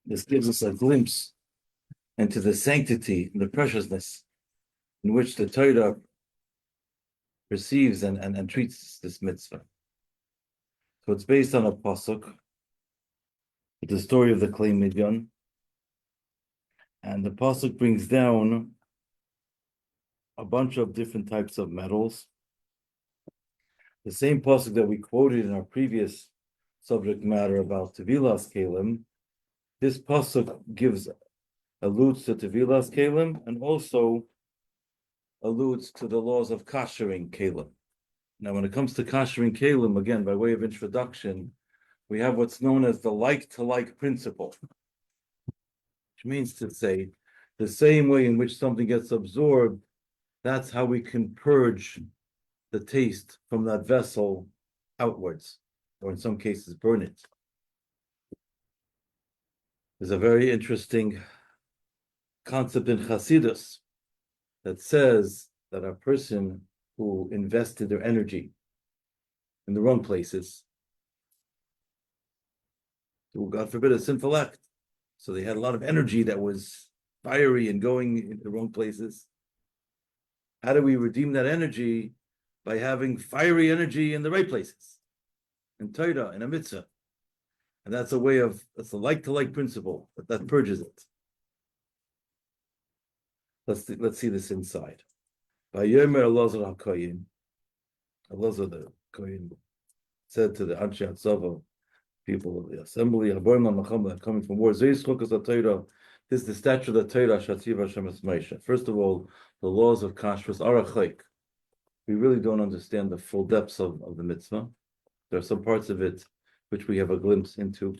This gives us a glimpse into the sanctity and the preciousness in which the Torah perceives and treats this mitzvah. So it's based on a pasuk, the story of the clay midyan, and the pasuk brings down a bunch of different types of metals. The same pasuk that we quoted in our previous subject matter about Tevilas Kalim, this pasuk alludes to Tevilas Kalim and also alludes to the laws of Kashering Kalim. Now, when it comes to Kashering Kalim, again, by way of introduction, we have what's known as the like-to-like principle, which means to say the same way in which something gets absorbed, that's how we can purge the taste from that vessel outwards, or in some cases, burn it. There's a very interesting concept in Hasidus that says that a person who invested their energy in the wrong places, God forbid, a sinful act. So they had a lot of energy that was fiery and going in the wrong places. How do we redeem that energy? By having fiery energy in the right places, in Torah, in a mitzvah. And that's a like-to-like principle that purges it. Let's see this inside. By Yomer Elazar HaKoyin, Elazar the Koyin said to the Anshe Hatzava, people of the assembly, coming from war, this is the statute of the Torah, Shatziv Hashem es Moshe. First of all, the laws of kashrus are achaik. We really don't understand the full depths of the mitzvah. There are some parts of it which we have a glimpse into.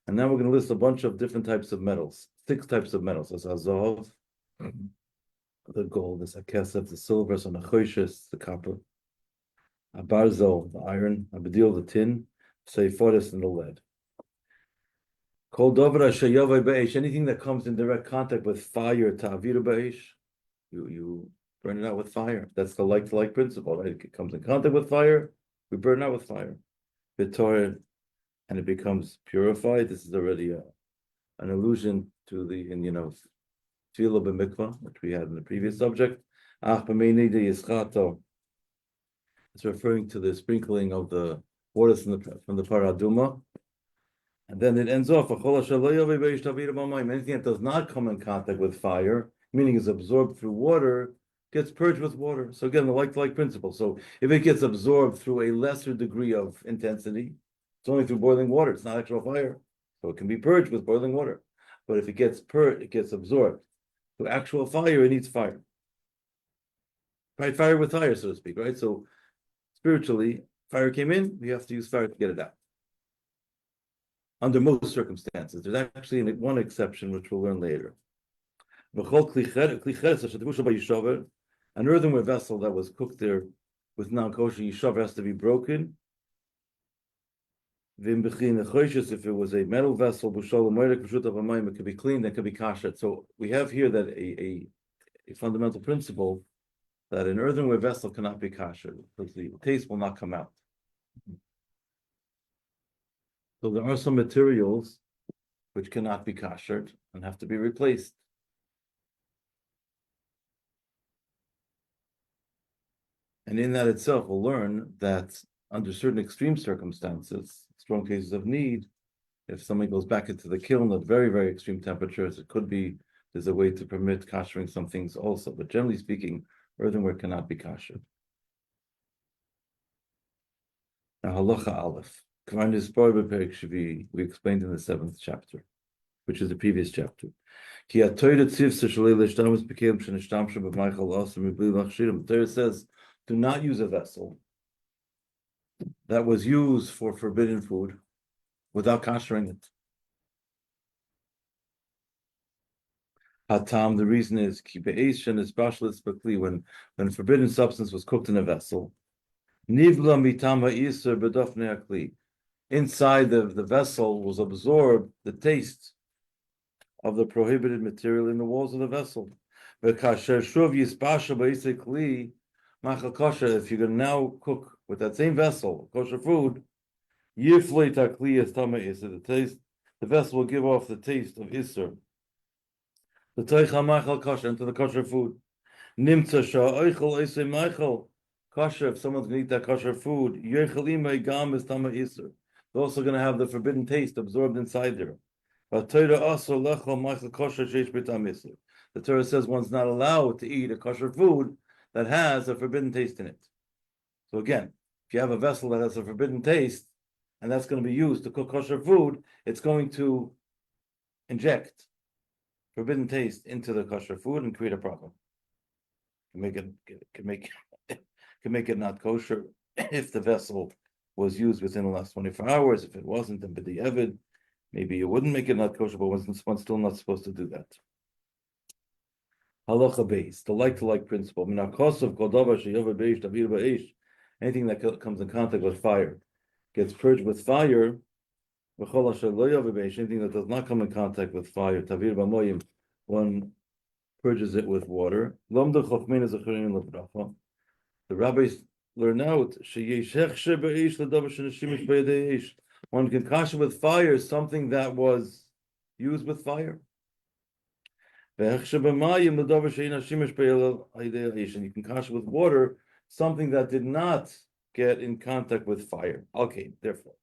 And now we're going to list a bunch of different types of metals, 6 types of metals. There's azov, the gold, there's a kesef, the silver, so the copper, a barzel, the iron, a bedil, the tin, seiforis, and the lead. Kol dovra sheyavai be'esh, anything that comes in direct contact with fire, ta'aviru be'esh, you burn it out with fire. That's the like-to-like principle, right? It comes in contact with fire, we burn it out with fire. B'torah, and it becomes purified. This is already an allusion to the, tefillah b'mikvah, which we had in the previous subject. Ach b'meini de yischato. It's referring to the sprinkling of the waters from the paraduma. And then it ends off, anything that does not come in contact with fire, meaning is absorbed through water, gets purged with water. So again, the like-to-like principle. So if it gets absorbed through a lesser degree of intensity, it's only through boiling water. It's not actual fire. So it can be purged with boiling water. But if it gets absorbed through actual fire, it needs fire. Right? Fire with fire, so to speak, right? So spiritually, fire came in, we have to use fire to get it out. Under most circumstances. There's actually one exception, which we'll learn later. An earthenware vessel that was cooked there with non-kosher yishav has to be broken. If it was a metal vessel, it could be cleaned, it could be kasher. So we have here that a fundamental principle that an earthenware vessel cannot be kasher because the taste will not come out. So there are some materials which cannot be kashered and have to be replaced. And in that itself, we'll learn that under certain extreme circumstances, strong cases of need, if somebody goes back into the kiln at very, very extreme temperatures, there's a way to permit kashering some things also. But generally speaking, earthenware cannot be kashered. Now, halacha aleph. We explained in the 7th chapter, which is the previous chapter. The Torah says, do not use a vessel that was used for forbidden food without kashering it. Hatam, the reason is when forbidden substance was cooked in a vessel, inside the vessel was absorbed the taste of the prohibited material in the walls of the vessel. If you're going to now cook with that same vessel, kosher food, the the vessel will give off the taste of Isser. The Teicha Machal Kosher, into the kosher food. Nimtza Sha'oichel Eisei Machal. Kosher, if someone's going to eat that kosher food, Yechel Imei Gam is Tama Isser. They're also going to have the forbidden taste absorbed inside there. The Torah says one's not allowed to eat a kosher food that has a forbidden taste in it. So again, if you have a vessel that has a forbidden taste, and that's going to be used to cook kosher food, it's going to inject forbidden taste into the kosher food and create a problem. Can make it not kosher if the vessel was used within the last 24 hours. If it wasn't, then b'di'evid, maybe you wouldn't make it not kosher, but one's still not supposed to do that. Halacha beis, the like-to-like principle. Anything that comes in contact with fire gets purged with fire. Anything that does not come in contact with fire, one purges it with water. The rabbis learn out one can kasher with fire something that was used with fire. And you can kasher with water something that did not get in contact with fire. Okay, therefore,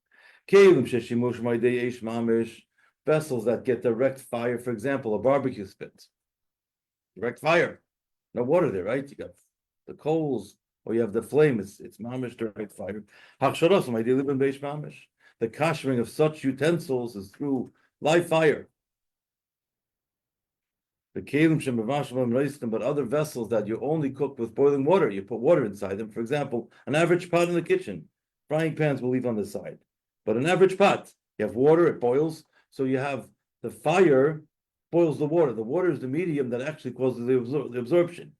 vessels that get direct fire, for example, a barbecue spit. Direct fire. No water there, right? You got the coals, or you have the flame, it's mamish direct fire. The kashering of such utensils is through live fire. The kelim shemavashim reistim, but other vessels that you only cook with boiling water, you put water inside them. For example, an average pot in the kitchen, frying pans will leave on the side. But an average pot, you have water, it boils, so you have the fire boils the water. The water is the medium that actually causes the absorption.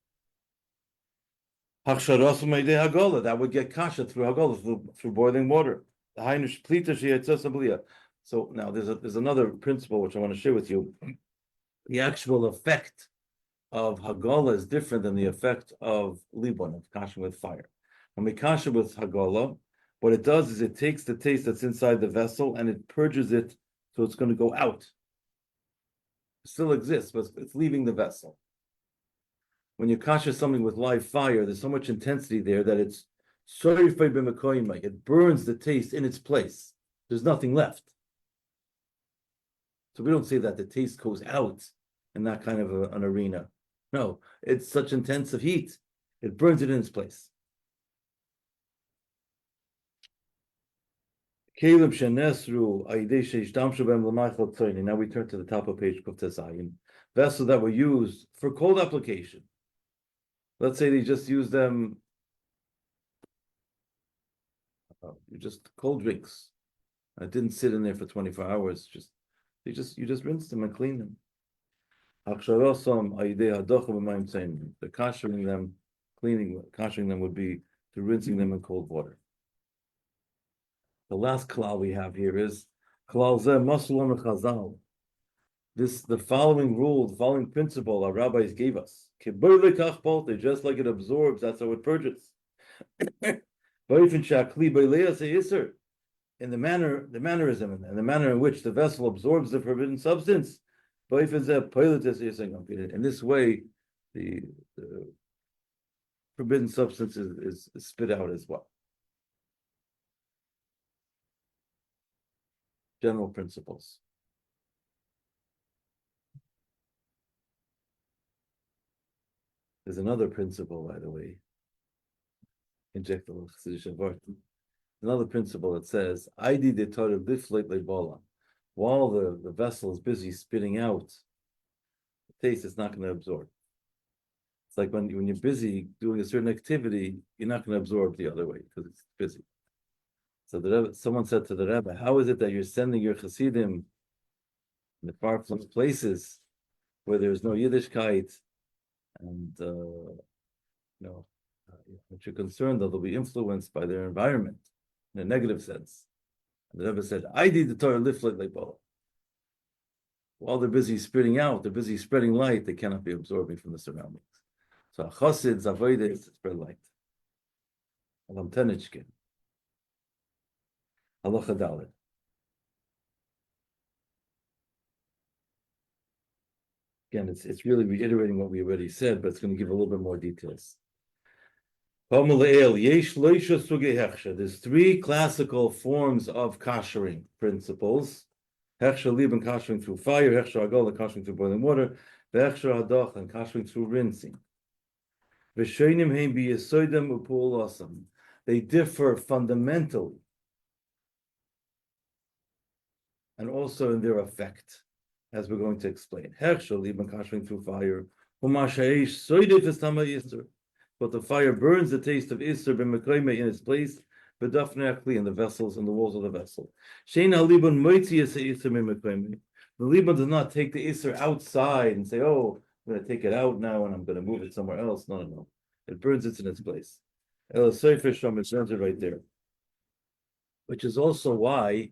That would get kasha through hagolah, through boiling water. So now there's another principle which I want to share with you. The actual effect of hagolah is different than the effect of libon, of kasha with fire. When we kasha with hagolah, what it does is it takes the taste that's inside the vessel and it purges it, so it's going to go out. It still exists, but it's leaving the vessel. When you kasha something with live fire, there's so much intensity there that it burns the taste in its place. There's nothing left. So we don't say that the taste goes out in that kind of an arena. No, it's such intensive heat. It burns it in its place. Now we turn to the top of page Kuftazayin. Vessels that were used for cold application. Let's say they just use them, just cold drinks. It didn't sit in there for 24 hours. You just rinse them and clean them. The kashering them, kashering them would be to rinsing them in cold water. The last klal we have here is klal zeh masulon chazal. The following rule, the following principle our rabbis gave us. Just like it absorbs, that's how it purges. In the mannerism and the manner in which the vessel absorbs the forbidden substance, in this way, the forbidden substance is spit out as well. General principles. There's another principle, by the way. Inject a little chassidisha vart. Another principle that says, "Aidi de Torah bifleit lebola." While the vessel is busy spitting out, the taste is not going to absorb. It's like when you're busy doing a certain activity, you're not going to absorb the other way because it's busy. So someone said to the Rebbe, "How is it that you're sending your chassidim in the far-flung places where there's no Yiddishkeit, and but you're concerned that they'll be influenced by their environment in a negative sense?" And the Rebbe said, "I did the Torah liflit leibola." While they're busy spitting out, they're busy spreading light, they cannot be absorbing from the surroundings. So chassid's avodah is to spread light. Alam tenichkin. Halacha Daled. Again, it's really reiterating what we already said, but it's going to give a little bit more details. There's three classical forms of kashering principles. Hechsher lieben kashering through fire, hechsher agol kashering through boiling water, hechsher hadach and kashering through rinsing. They differ fundamentally and also in their effect, as we're going to explain. Hechsher lieben kashering through fire, but the fire burns the taste of Isser b'mekayme in its place, b'dafneachli in the vessels, in the walls of the vessel. Shein halibun moitzi es Isser b'mekayme. The libun does not take the Isser outside and say, "Oh, I'm going to take it out now and I'm going to move it somewhere else." No, no, no. It burns it in its place. El Sefer Sham, it burns it right there. Which is also why,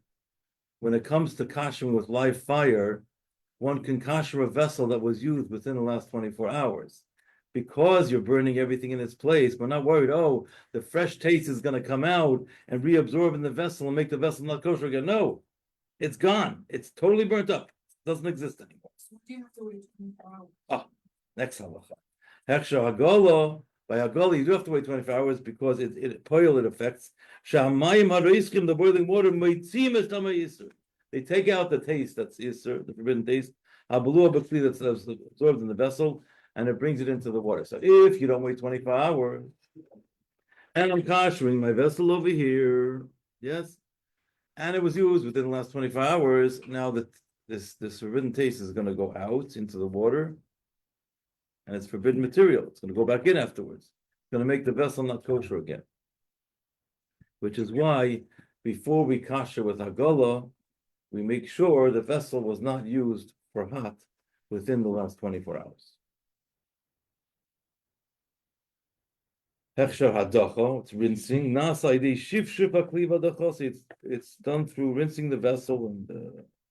when it comes to kashering with live fire, one can kasher a vessel that was used within the last 24 hours. Because you're burning everything in its place, we're not worried, oh, the fresh taste is going to come out and reabsorb in the vessel and make the vessel not kosher again. No, it's gone. It's totally burnt up. It doesn't exist anymore. So do you have to wait 24 hours? Ah, next halacha. Heksha hagolo, by hagolo, you do have to wait 24 hours because it affects. Shamayim haroischim, the boiling water, meitzim es tama yisur. They take out the taste that's yisur, the forbidden taste, habalua b'kli that's absorbed in the vessel, and it brings it into the water. So if you don't wait 24 hours, and I'm kashering my vessel over here, yes, and it was used within the last 24 hours, now that this forbidden taste is going to go out into the water, and it's forbidden material. It's going to go back in afterwards. It's going to make the vessel not kosher again. Which is why, before we kasher with hagala, we make sure the vessel was not used for hot within the last 24 hours. Hechsher hadacha, it's rinsing. Nasa idei shif akli v'adacha. It's done through rinsing the vessel and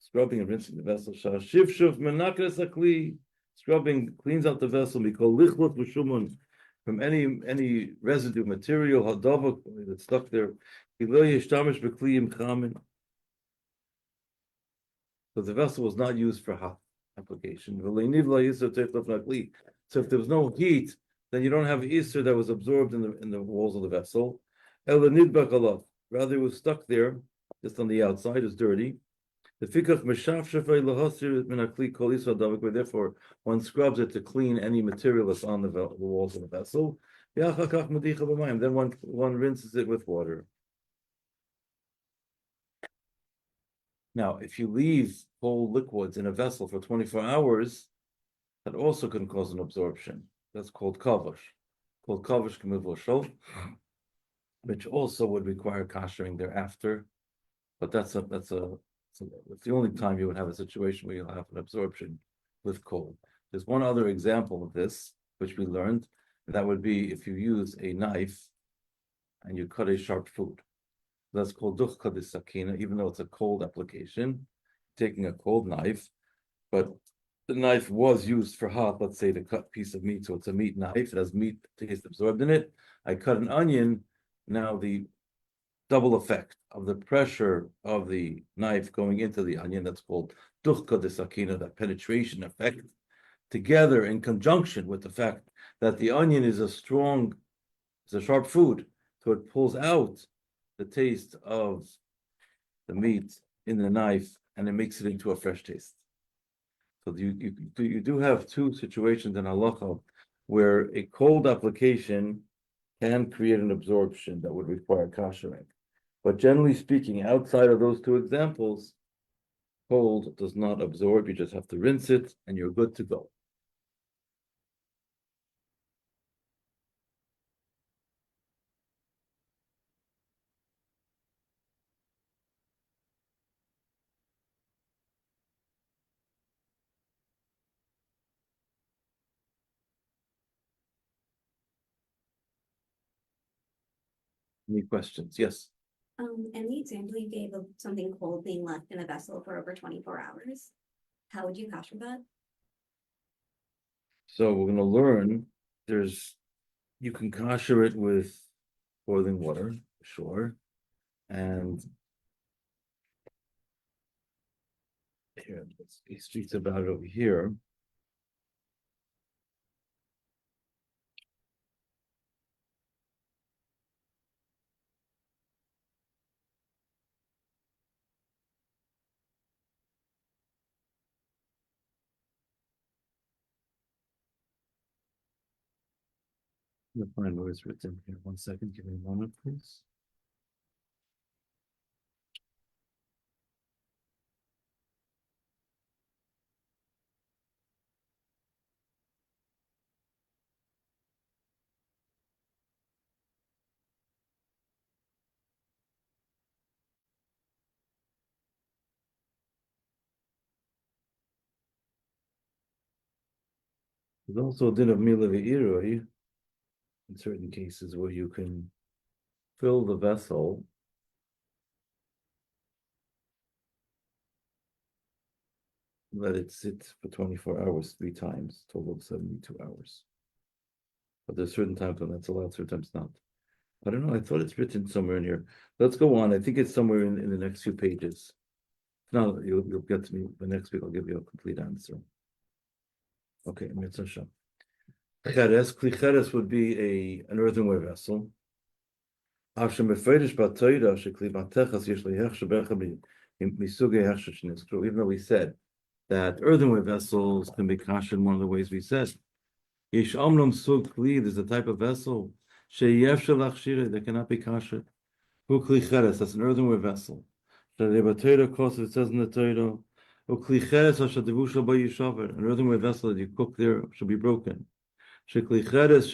scrubbing and rinsing the vessel. Shah shif menakres akli. Scrubbing cleans out the vessel. We call lichlot v'shumun from any residue material hadava that's stuck there. So the vessel was not used for hot application. So if there was no heat, then you don't have Isser that was absorbed in the walls of the vessel. Rather, it was stuck there, just on the outside, it's dirty. Therefore, one scrubs it to clean any material that's on the walls of the vessel. Then one rinses it with water. Now, if you leave whole liquids in a vessel for 24 hours, that also can cause an absorption. That's called kavash. Which also would require kashering thereafter. But that's the only time you would have a situation where you'll have an absorption with cold. There's one other example of this, which we learned, and that would be if you use a knife and you cut a sharp food. That's called duchka de sakina, even though it's a cold application, taking a cold knife, but the knife was used for hot, let's say, to cut piece of meat, so it's a meat knife, it has meat taste absorbed in it. I cut an onion, now the double effect of the pressure of the knife going into the onion, that's called duchka de sakina, that penetration effect, together in conjunction with the fact that the onion is a sharp food, so it pulls out the taste of the meat in the knife and it makes it into a fresh taste. So you do have two situations in halacha where a cold application can create an absorption that would require kashering. But generally speaking, outside of those two examples, cold does not absorb. You just have to rinse it and you're good to go. Any questions? Yes. In the example you gave of something cold being left in a vessel for over 24 hours, how would you kasher that? So we're going to learn. You can kasher it with boiling water, sure, and here he speaks about it over here. Let me find where it's written here. 1 second, give me a moment, please. There's also a din of mila ve'iroi in certain cases where you can fill the vessel let it sit for 24 hours 3 times, total of 72 hours. But there's certain times when that's allowed, certain times not. I don't know, I thought it's written somewhere in here. Let's go on. I think it's somewhere in the next few pages. No, you'll get to me the next week. I'll give you a complete answer. Okay, Mitzvah Shem. Kli would be an earthenware vessel. Even though we said that earthenware vessels can be kasher in one of the ways we said. There's a type of vessel that cannot be kasher. That's an earthenware vessel. It says in the Torah, an earthenware vessel that you cook there should be broken. A klicheres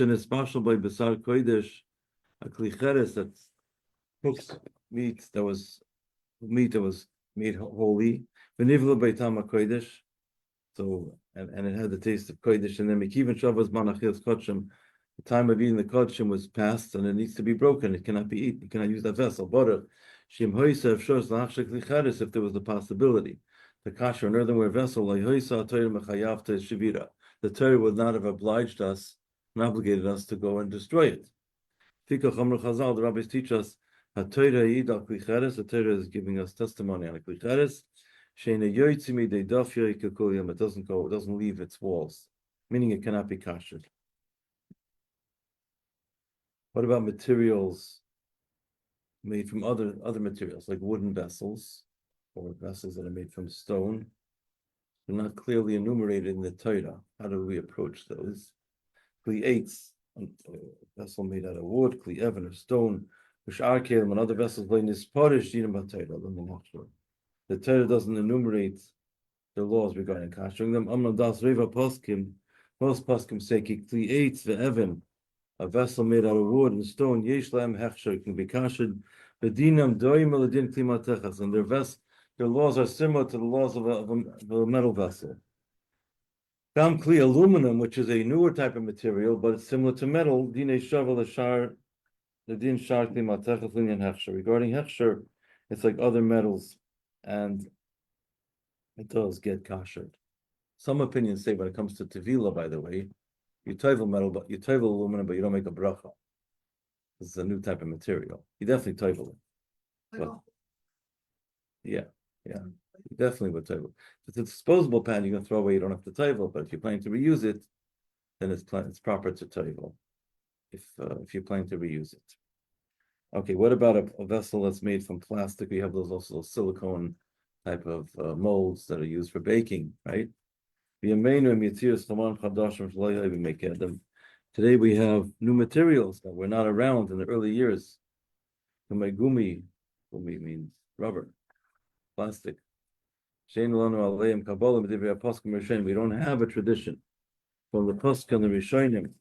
that cooks meat that was made holy. So and it had the taste of kodesh, and then Mekivan Shabbos Manachil's Kodshim, the time of eating the Kodshim was past, and it needs to be broken. It cannot be eaten. You cannot use that vessel. But Shem Hoysa Shos Lachshek Licharis, if there was the possibility, the kasher an earthenware vessel, like Hoysa Torah Mechayav Shivira, the Torah would not have obliged us and obligated us to go and destroy it. Tika Chomer Chazal, the rabbis teach us, HaTorah Yid al Klicheres, the Torah is giving us testimony on Klicheres. It doesn't leave its walls, meaning it cannot be kashered. What about materials made from other materials, like wooden vessels or vessels that are made from stone? They're not clearly enumerated in the Torah. How do we approach those? Kli eitz, a vessel made out of wood, kli even or stone, and other vessels like nisparish dinam b'Torah. The Torah doesn't enumerate the laws regarding kashering them. Das Reva Poskim, most Poskim say kli eitz ve'even, a vessel made out of wood and stone, yesh lahem hechsher, can be kashered. Bedinam doim eladin kli matechas, and their laws are similar to the laws of a metal vessel. Gam kli aluminum, which is a newer type of material, but it's similar to metal. Dine shavel ashar, the din shar kli matechas linyan hechsher. Regarding hechsher, it's like other metals, and it does get kashered. Some opinions say when it comes to tevila, by the way, you tevel metal, but you tevel aluminum, but you don't make a bracha. This is a new type of material. You definitely tevel it. But, yeah, you definitely would tevel. If it's a disposable pan, you're going to throw away. You don't have to tevel, but if you're planning to reuse it, then it's proper to tevel. If you're planning to reuse it. Okay, what about a vessel that's made from plastic? We have those silicone type of molds that are used for baking, right? Today we have new materials that were not around in the early years. Gumi means rubber, plastic. We don't have a tradition from the Pasuk and the Rishonim.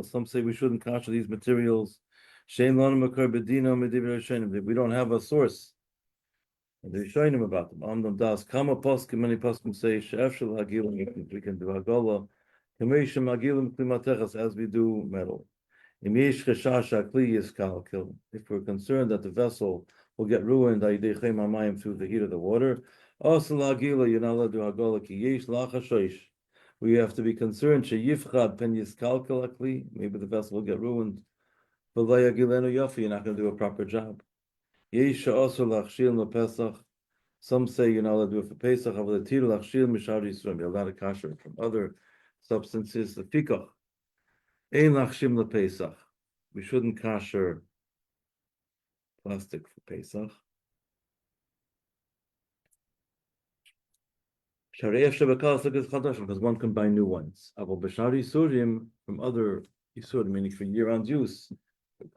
Some say we shouldn't kasher these materials. We don't have a source. And the Rishonim about them. Amnam das kama poskim, many poskim say she'efshel hagilim, we can do hagola. Kameshim hagilim klimatechas, as we do metal. Im yesh cheshash hakli yiskalkil. If we're concerned that the vessel will get ruined through the heat of the water, also hagila, you're not allowed to do hagola ki yesh lachashosh. We have to be concerned sheyifchad pen yiskalkil hakli. Maybe the vessel will get ruined. But layagilenu yafi, you're not going to do a proper job. Some say you're not allowed to do it for Pesach. You're allowed to kasher from other substances. The pikach ein lachshim lePesach. We shouldn't kasher plastic for Pesach. Because one can buy new ones. From other Yisurim, meaning for year-round use.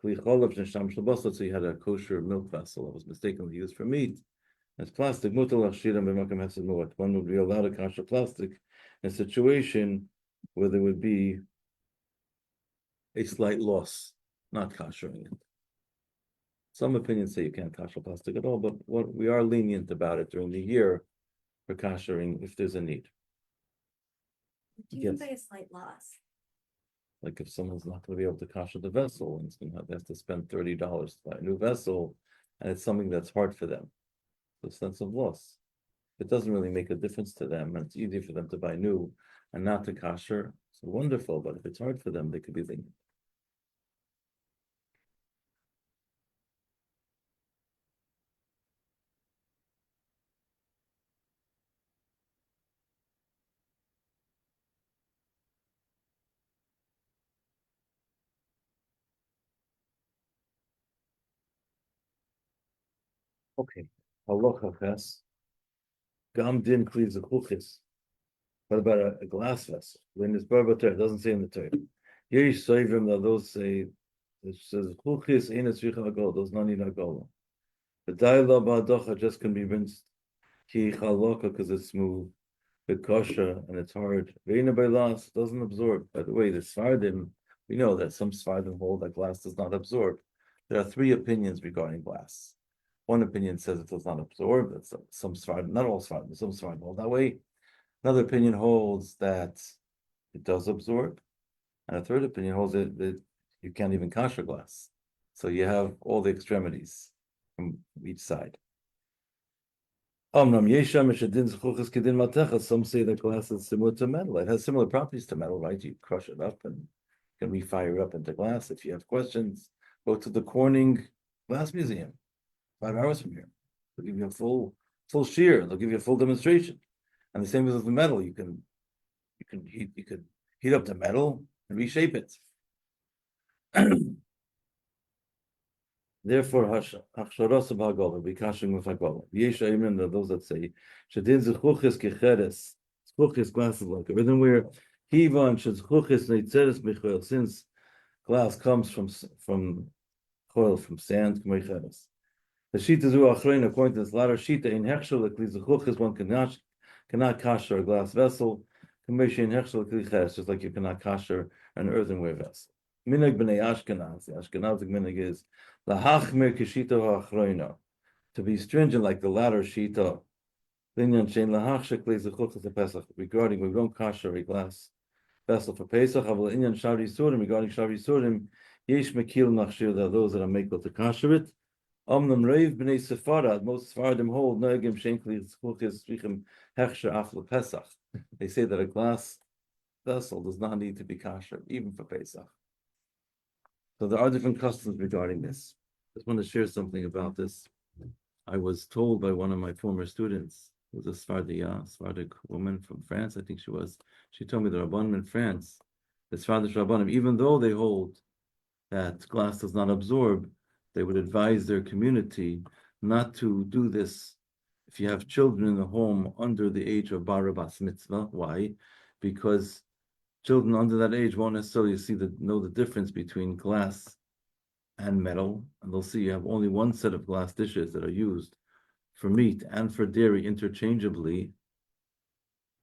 So you had a kosher milk vessel that was mistakenly used for meat. As plastic, one would be allowed to kasher plastic in a situation where there would be a slight loss, not kashering it. Some opinions say you can't kasher plastic at all, but we are lenient about it during the year for kashering if there's a need. What do you mean by a slight loss? Like if someone's not going to be able to kasher the vessel and they have to spend $30 to buy a new vessel, and it's something that's hard for them, the sense of loss. It doesn't really make a difference to them, and it's easy for them to buy new and not to kasher. It's wonderful, but if it's hard for them, they could be lenient. Okay. Halacha ches. Gam din kli zekuchis. What about a glass vessel? When it's barbater, it doesn't say in the Torah. Yesh soivim that those say it says chuchis ein etzricha agol. Those not need agol. The dialogue ba'adocha just can be rinsed. Ki chaloka because it's smooth. The kosher and it's hard. Veina beilas doesn't absorb. By the way, the Sfardim, we know that some Sfardim hold that glass does not absorb. There are three opinions regarding glass. One opinion says it does not absorb. That's some Sfardim, not all Sfardim, but some Sfardim hold that way. Another opinion holds that it does absorb. And a third opinion holds that you can't even kasher glass. So you have all the extremities from each side. Some say that glass is similar to metal. It has similar properties to metal, right? You crush it up and you can refire it up into glass. If you have questions, go to the Corning Glass Museum, 5 hours from here. They'll give you a full shear. They'll give you a full demonstration. And the same with the metal. You could heat up the metal and reshape it. Therefore, hachsharos of hagola, be kashing with hagola. Yesh aimim, those that say, shadin zechuches kecheres, zechuches glass is like a rhythm where hivan shadzuches neitzeres mechoel, since glass comes from choil, from sand, k'mecheres. The shita zu achrein, according to this latter shita, in hechshel lekli zechuches, one cannot kasher a glass vessel, k'meshe in hechshel lekli cheres, just like you cannot kasher an earthenware vessel. Minhag b'nei Ashkenaz, the Ashkenazic minhag is lahachmer k'shita ha'achroina, to be stringent like the latter shita. Linyan shein lahachshek le'zechuches Pesach, regarding we don't kasher a glass vessel for Pesach. Aval inyan shari surim, regarding shari surim, yesh mekil machshir, there are those that are makel to kasher it. Omnam reiv b'nei Sepharad, most Sephardim hold noegim shein le'zechuches strichim hechsher afle Pesach. They say that a glass vessel does not need to be kasher, even for Pesach. So there are different customs regarding this. I just want to share something about this. I was told by one of my former students, who was a Sephardic woman from France, I think she was. She told me the Rabbanim in France, the Sephardic Rabbanim, even though they hold that glass does not absorb, they would advise their community not to do this if you have children in the home under the age of bar bas mitzvah. Why? Because children under that age won't necessarily know the difference between glass and metal, and they'll see you have only one set of glass dishes that are used for meat and for dairy interchangeably,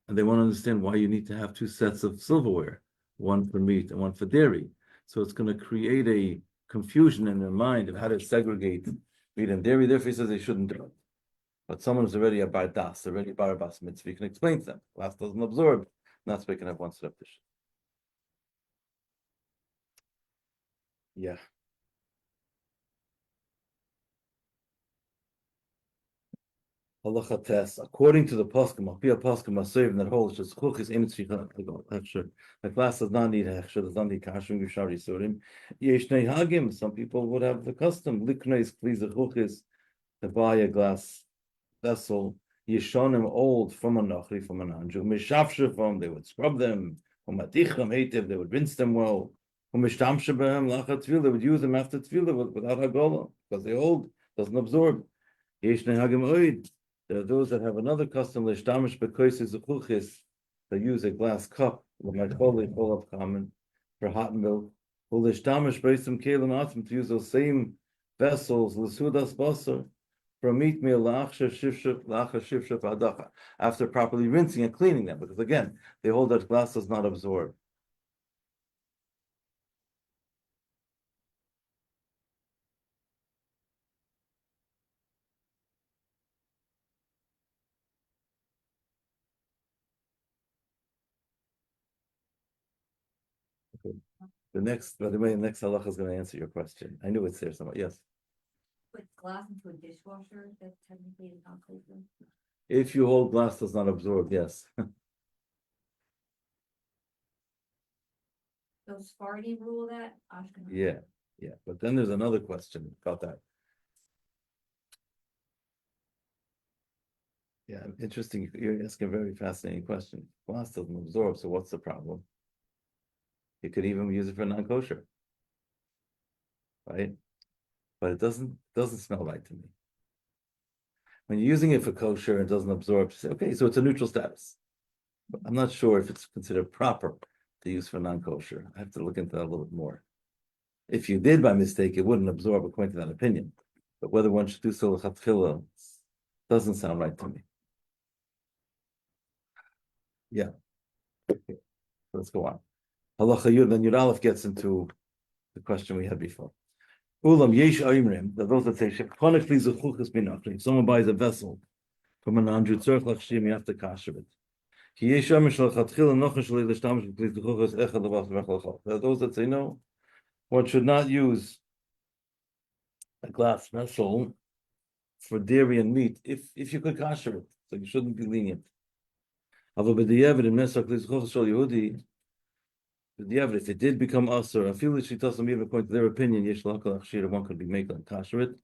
and they won't understand why you need to have two sets of silverware, one for meat and one for dairy. So it's going to create a confusion in their mind of how to segregate meat and dairy. Therefore, he says they shouldn't do it. But someone who's already a bar das, already bar bas mitzvah, you can explain to them. Glass doesn't absorb. Not so we can have one set of dishes. Yeah. Halacha tes, according to the poskim, Alpia poskim Masayim that holds just chuchis ain't hechsher. The glass does not need hechsher, does not need kashering v'shari surim. Yeshnei hagim, some people would have the custom likneis kliz chuchis to buy a glass vessel. Yeshonim old from a nachri, from an anju. Mishafshe from, they would scrub them. From maticham heitev, they would rinse them well. From mishtamshe behem lachat tefillah, they would use them after tefillah without hagolah, because they old, doesn't absorb. Yeshnei hagim oid. There are those that have another custom, l'shtamish b'koises uchuchis, they use a glass cup, l'macholi full of common, for hot milk, l'shtamish b'isem kelim atzim, to use those same vessels, l'sudas basar, for meat meal, l'achsha shivshuf adacha, after properly rinsing and cleaning them, because again, they hold that glass does not absorb. The next, by the way, the next halacha is going to answer your question. I knew it's there somewhere. Yes. Put glass into a dishwasher, that technically is not kosher. If you hold glass does not absorb, yes. Those Sephardi rule that, Ashkenaz. Yeah. But then there's another question about that. Yeah, interesting. You're asking a very fascinating question. Glass doesn't absorb, so what's the problem? You could even use it for non-kosher, right? But it doesn't smell right to me. When you're using it for kosher and it doesn't absorb, you say, okay, so it's a neutral status. But I'm not sure if it's considered proper to use for non-kosher. I have to look into that a little bit more. If you did by mistake, it wouldn't absorb according to that opinion. But whether one should do so l'chatchila doesn't sound right to me. Yeah. Okay. Let's go on. Halacha Yud, then Yud Aleph gets into the question we had before. Ulam yesh oimrim, that those that say shekhonik li zechuchas binachri. If someone buys a vessel from a non-Jew tzorch lachshim, you have to kasher it. Ki yesh oimrim shalchatchila nochen shalei l'shtamish b'kli zechuchas echad levach v'ech l'chol. There are those that say no, one should not use a glass vessel for dairy and meat if you could kasher it, so you shouldn't be lenient. Although b'diavad in nesach li zechuchas shal Yehudi, if it did become usher, I feel that she doesn't even according to their opinion, yesh lakal achshira, one could be making kasher it.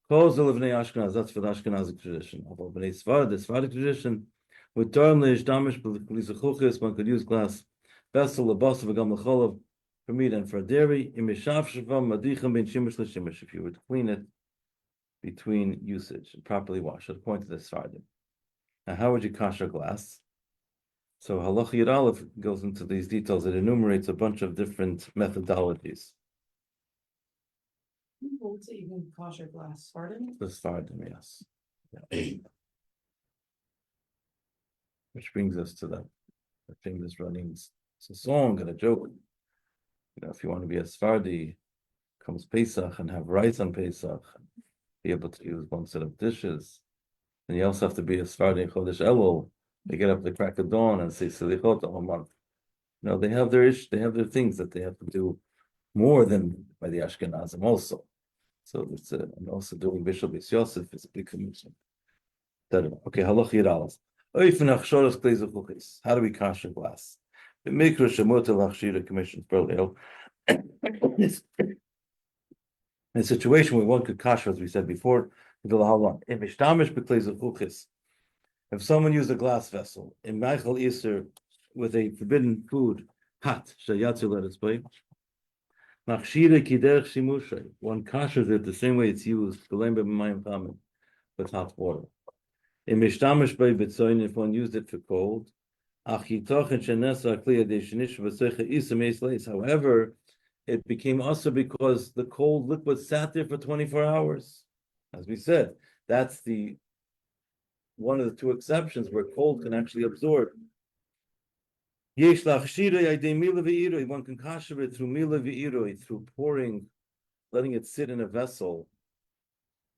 Calls the Bnei Ashkenaz, that's for the Ashkenazic tradition. Although Bnei Sfarad, the Sephardic tradition, with term leish-damish b'lizuchuchis, one could use glass vessel, lebasa v'gam l'cholav, for meat and for dairy. Imishav shavam madichem ben shimish l'shimish, if you were to clean it between usage and properly wash it, according to the Sephardim. Now, how would you kasher glass? So Halacha Yud Aleph goes into these details. It enumerates a bunch of different methodologies. What's even kosher glass, pardon? The Sephardim, yes. Yeah. Which brings us to the famous running. It's a song and a joke. You know, if you want to be a Sephardi, comes Pesach and have rice on Pesach, be able to use one set of dishes. And you also have to be a Sephardi in Chodesh Elul. They get up at the crack of dawn and say Selichot the whole month. You know, they have their things that they have to do more than by the Ashkenazim also. So it's and also doing Bishul Beis Yosef is a big commitment. Okay, Halach Yud Aleph. How do we kasher glass? The Mikra Shemot Lachshira commissions earlier. In a situation where one could kasher, as we said before, if someone used a glass vessel in Michael Iser with a forbidden food, hot, let us play. One kashers it the same way it's used, with hot water. If one used it for cold, however, it became also because the cold liquid sat there for 24 hours. As we said, that's one of the two exceptions where cold can actually absorb. One can kasher it through mila v'iroi, through pouring, letting it sit in a vessel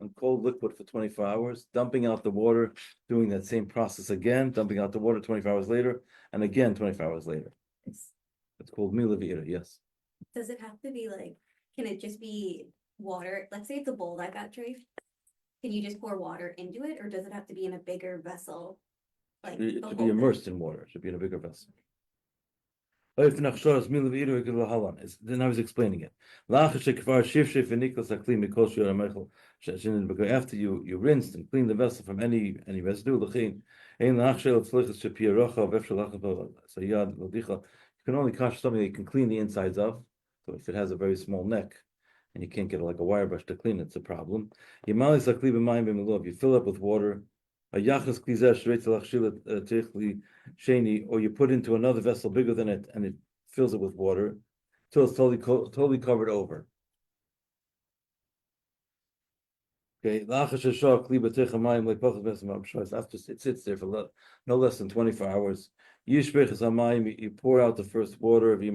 on cold liquid for 24 hours, dumping out the water, doing that same process again, dumping out the water 24 hours later, and again 24 hours later. It's called mila v'iroi, yes. Does it have to be like, can it just be water? Let's say it's a bowl that got draped. Can you just pour water into it, or does it have to be in a bigger vessel? Like It should be immersed in water. It should be in a bigger vessel. Then I was explaining it. After you rinsed and cleaned the vessel from any residue, so you can only kash something that you can clean the insides of. So if it has a very small neck and you can't get like a wire brush to clean it, it's a problem. You fill up with water a yachas klizeh shveit lachshil techli sheni, or you put into another vessel bigger than it, and it fills it with water, till it's totally covered over. Okay, after it sits there for no less than 24 hours. You pour out the first water of you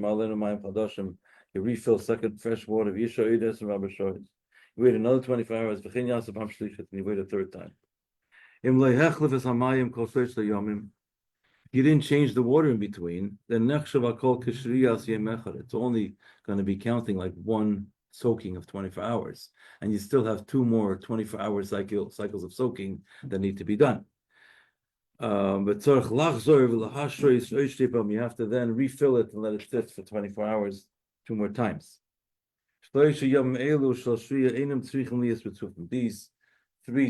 refill second fresh water. You wait another 24 hours, and you wait a third time. You didn't change the water in between, then it's only going to be counting like one soaking of 24 hours. And you still have 2 more 24-hour cycles of soaking that need to be done. But you have to then refill it and let it sit for 24 hours 2 more times. These 3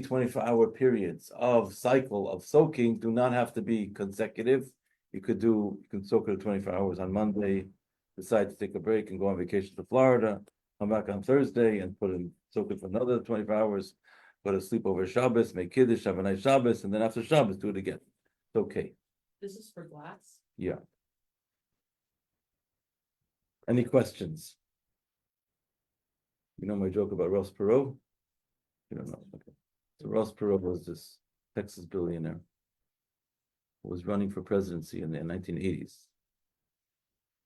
24-hour periods of cycle of soaking do not have to be consecutive. You can soak it 24 hours on Monday, decide to take a break and go on vacation to Florida, come back on Thursday and soak it for another 24 hours, go to sleep over Shabbos, make Kiddush, have a nice Shabbos, and then after Shabbos, do it again. It's okay. This is for glass? Yeah. Any questions? You know my joke about Ross Perot? You don't know. Okay. So Ross Perot was this Texas billionaire who was running for presidency in the 1980s.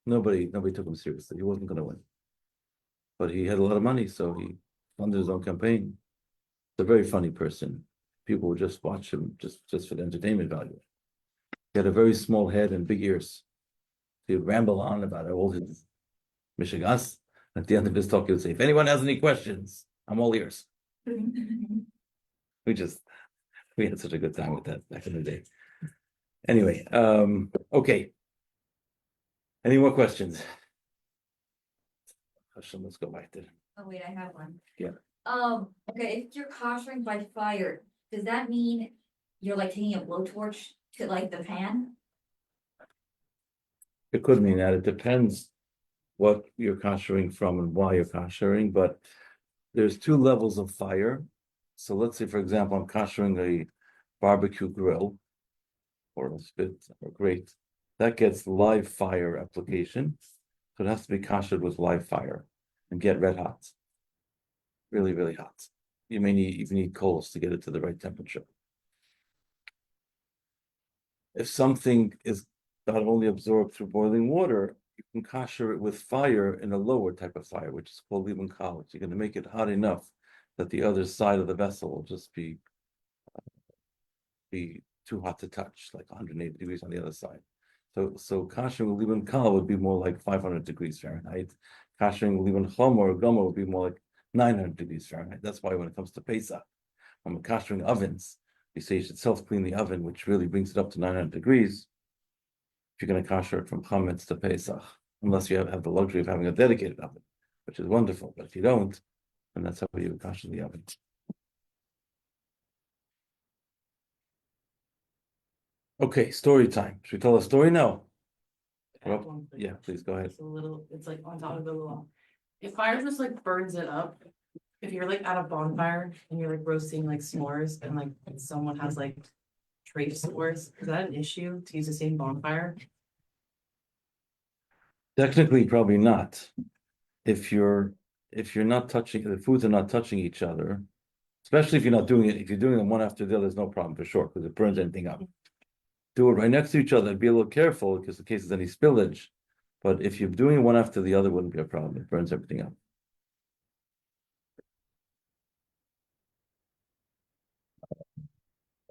Nobody took him seriously. He wasn't going to win. But he had a lot of money, so he funded his own campaign. He's a very funny person. People would just watch him just for the entertainment value. He had a very small head and big ears. He would ramble on about all his mishigas. At the end of his talk, he would say, if anyone has any questions, I'm all ears. We had such a good time with that back in the day. Anyway, okay. Any more questions? Hashem, let's go back to. Oh, wait, I have one. Yeah. Okay, if you're kosher by fire, does that mean you're like taking a blowtorch to like the pan? It could mean that. It depends what you're koshering from and why you're koshering, but there's 2 levels of fire. So let's say, for example, I'm koshering a barbecue grill or a spit or grate. That gets live fire application. So it has to be koshered with live fire and get red hot. Really, really hot. You may even need coals to get it to the right temperature. If something is not only absorbed through boiling water, you can kosher it with fire in a lower type of fire, which is called liban kal. You're going to make it hot enough that the other side of the vessel will just be too hot to touch, like 180 degrees on the other side. So koshering with liban kal would be more like 500 degrees Fahrenheit. Koshering with liban chom or goma would be more like 900 degrees Fahrenheit. That's why when it comes to Pesach, when we're koshering ovens, we say you should self-clean the oven, which really brings it up to 900 degrees. If you're going to kosher it from chametz to Pesach, unless you have the luxury of having a dedicated oven, which is wonderful. But if you don't, then that's how you would kosher the oven. Okay, story time. Should we tell a story now? I have one thing. Yeah, please go ahead. It's like on top of the little. If fire just like burns it up, if you're like at a bonfire and you're like roasting like s'mores and like someone has like trace s'mores, is that an issue to use the same bonfire? Technically, probably not. If you're not touching, the foods are not touching each other, especially if you're not doing it, if you're doing them one after the other, there's no problem for sure, because it burns anything up. Do it right next to each other, be a little careful, because in case there's any spillage. But if you're doing it one after the other, wouldn't be a problem. It burns everything up.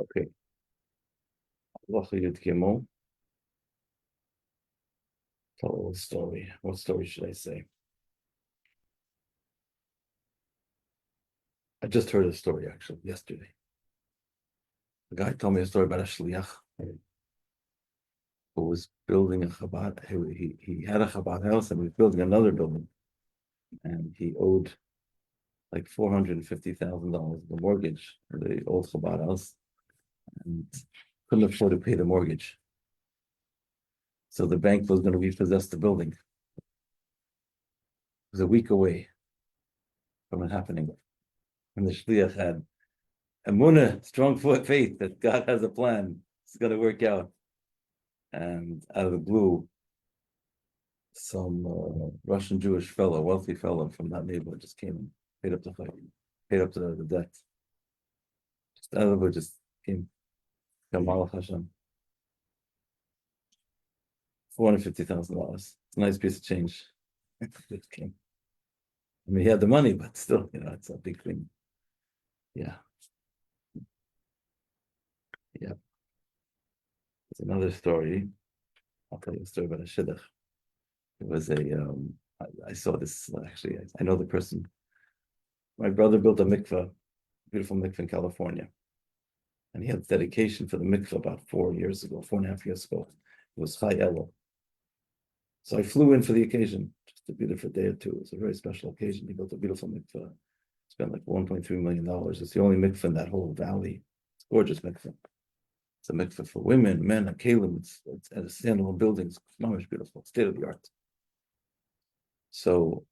Okay. Tell a little story. What story should I say? I just heard a story actually yesterday. The guy told me a story about a shliach who was building a Chabad. He had a Chabad house and he was building another building, and he owed like $450,000 the mortgage for the old Chabad house, and couldn't afford to pay the mortgage. So the bank was going to repossess the building. It was a week away from it happening. And the shliach had emunah, strong faith that God has a plan. It's going to work out. And out of the blue, some Russian Jewish fellow, wealthy fellow from that neighborhood, just came and paid up the fight, paid up the debt. Just out of the blue, just came. Kamal Hashem. $450,000. It's a nice piece of change. Just came. I mean, he had the money, but still, it's a big thing. Yeah. Yeah. There's another story. I'll tell you a story about a shidduch. It was I saw this, actually, I know the person. My brother built a mikveh, beautiful mikveh in California. And he had dedication for the mikveh about 4.5 years ago. It was Chai Elo. So I flew in for the occasion, just to be there for a day or two. It was a very special occasion. He built a beautiful mikveh. Spent like $1.3 million. It's the only mikveh in that whole valley. It's a gorgeous mikveh. It's a mikveh for women, men, a kalim. It's at a standalone building. It's much beautiful, state of the art. So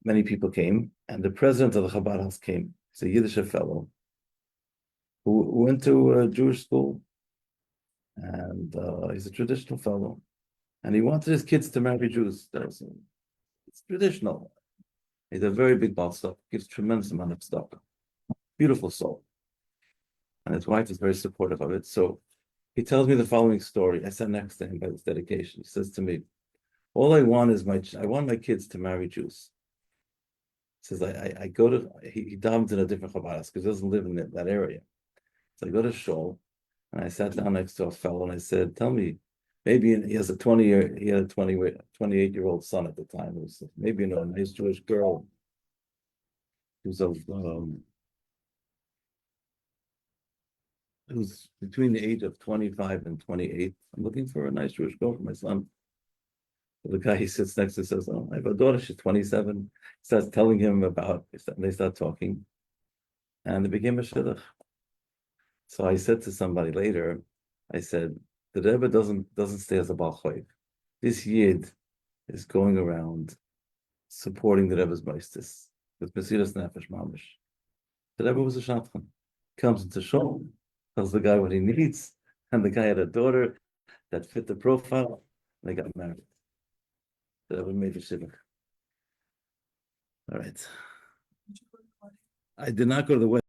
many people came, and the president of the Chabad house came. He's a Yiddish fellow who went to a Jewish school, and he's a traditional fellow, and he wanted his kids to marry Jews. It's traditional. He's a very big Baal stock, gives tremendous amount of stock. Beautiful soul. And his wife is very supportive of it. So he tells me the following story. I sat next to him by this dedication. He says to me, all I want is I want my kids to marry Jews. He says, I go to, he davens in a different Chabad because he doesn't live in that area. So I go to shul, and I sat down next to a fellow, and I said, tell me, maybe he has a 28-year-old son at the time. It was maybe a nice Jewish girl who's who's between the age of 25 and 28. I'm looking for a nice Jewish girl for my son. So the guy he sits next to says, oh, I have a daughter, she's 27. Starts telling him about, they start talking, and it became a shidduch. So I said to somebody later, I said, the Rebbe doesn't stay as a Baal Choiv. This Yid is going around supporting the Rebbe's Meistis with Mesiras Nefesh Mamish. The Rebbe was a shadchan. Comes into shul, tells the guy what he needs, and the guy had a daughter that fit the profile, and they got married. The Rebbe made a shidduch. All right. I did not go to the wedding.